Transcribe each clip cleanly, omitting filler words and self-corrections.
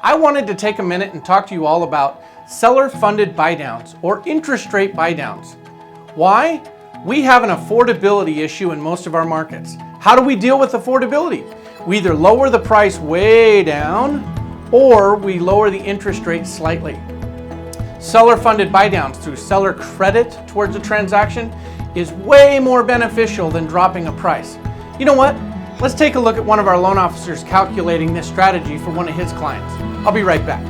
I wanted to take a minute and talk to you all about seller-funded buydowns or interest rate buydowns. Why? We have an affordability issue in most of our markets. How do we deal with affordability? We either lower the price way down or we lower the interest rate slightly. Seller-funded buydowns through seller credit towards a transaction is way more beneficial than dropping a price. You know what? Let's take a look at one of our loan officers calculating this strategy for one of his clients. I'll be right back.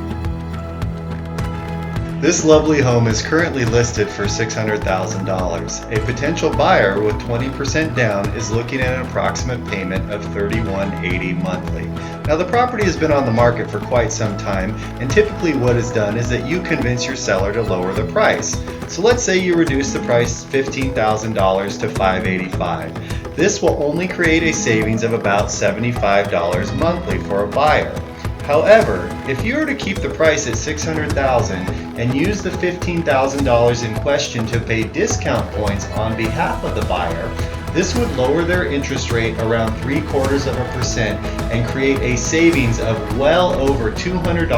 This lovely home is currently listed for $600,000. A potential buyer with 20% down is looking at an approximate payment of $31.80 monthly. Now the property has been on the market for quite some time, and typically what is done is that you convince your seller to lower the price. So let's say you reduce the price $15,000 to $585. This will only create a savings of about $75 monthly for a buyer. However, if you were to keep the price at $600,000 and use the $15,000 in question to pay discount points on behalf of the buyer, this would lower their interest rate around 0.75% and create a savings of well over $200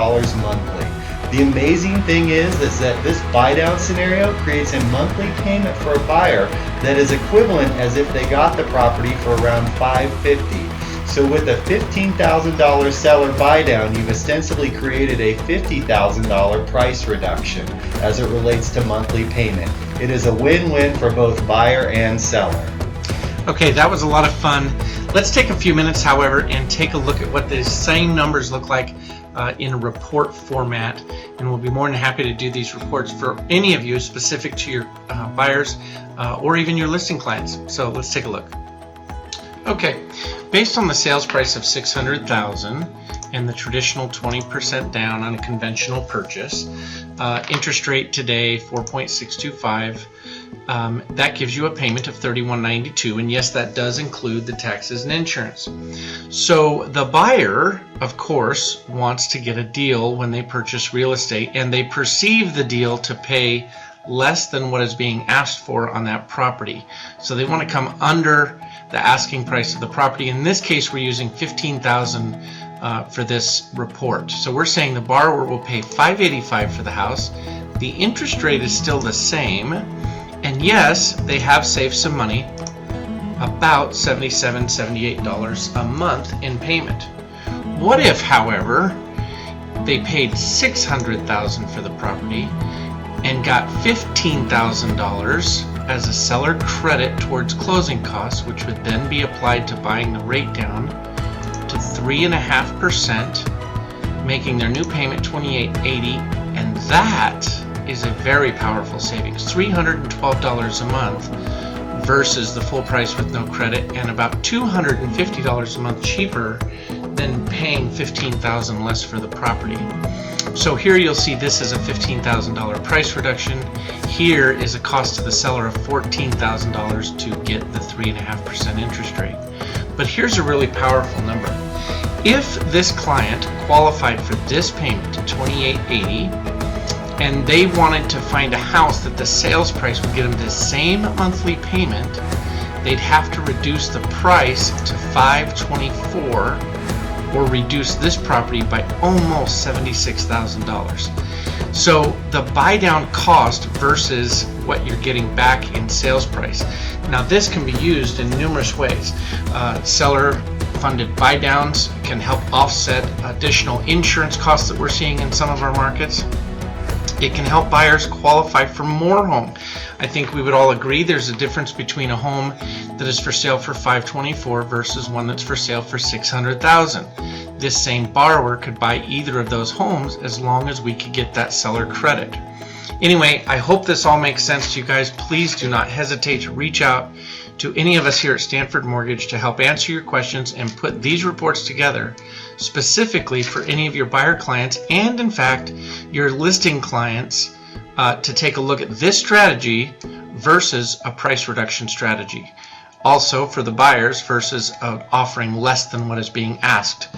monthly. The amazing thing is that this buy-down scenario creates a monthly payment for a buyer that is equivalent as if they got the property for around $550. So with a $15,000 seller buy-down, you've ostensibly created a $50,000 price reduction as it relates to monthly payment. It is a win-win for both buyer and seller. Okay, that was a lot of fun. Let's take a few minutes, however, and take a look at what the same numbers look like in a report format, and we'll be more than happy to do these reports for any of you specific to your buyers or even your listing clients. So let's take a look. Okay, based on the sales price of $600,000 and the traditional 20% down on a conventional purchase, interest rate today 4.625. That gives you a payment of $31.92, and yes, that does include the taxes and insurance. So the buyer, of course, wants to get a deal when they purchase real estate, and they perceive the deal to pay less than what is being asked for on that property. So they want to come under the asking price of the property. In this case, we're using $15,000 for this report. So we're saying the borrower will pay $585 for the house. The interest rate is still the same, and yes, they have saved some money, about $77, $78 a month in payment. What if, however, they paid $600,000 for the property and got $15,000 as a seller credit towards closing costs, which would then be applied to buying the rate down to 3.5%, making their new payment $28.80, and that is a very powerful savings, $312 a month versus the full price with no credit, and about $250 a month cheaper than paying $15,000 less for the property. So here you'll see this is a $15,000 price reduction. Here is a cost to the seller of $14,000 to get the 3.5% interest rate. But here's a really powerful number. If this client qualified for this payment, $28.80, and they wanted to find a house that the sales price would get them the same monthly payment, they'd have to reduce the price to $524, or reduce this property by almost $76,000. So the buy down cost versus what you're getting back in sales price. Now this can be used in numerous ways. Seller funded buy downs can help offset additional insurance costs that we're seeing in some of our markets. It can help buyers qualify for more home. I think we would all agree there's a difference between a home that is for sale for $524 versus one that's for sale for $600,000. This same borrower could buy either of those homes as long as we could get that seller credit. Anyway, I hope this all makes sense to you guys. Please do not hesitate to reach out to any of us here at Stanford Mortgage to help answer your questions and put these reports together specifically for any of your buyer clients and, in fact, your listing clients to take a look at this strategy versus a price reduction strategy. Also for the buyers versus offering less than what is being asked.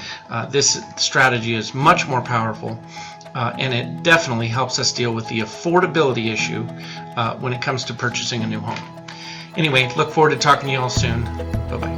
This strategy is much more powerful and it definitely helps us deal with the affordability issue when it comes to purchasing a new home. Anyway, look forward to talking to you all soon. Bye-bye.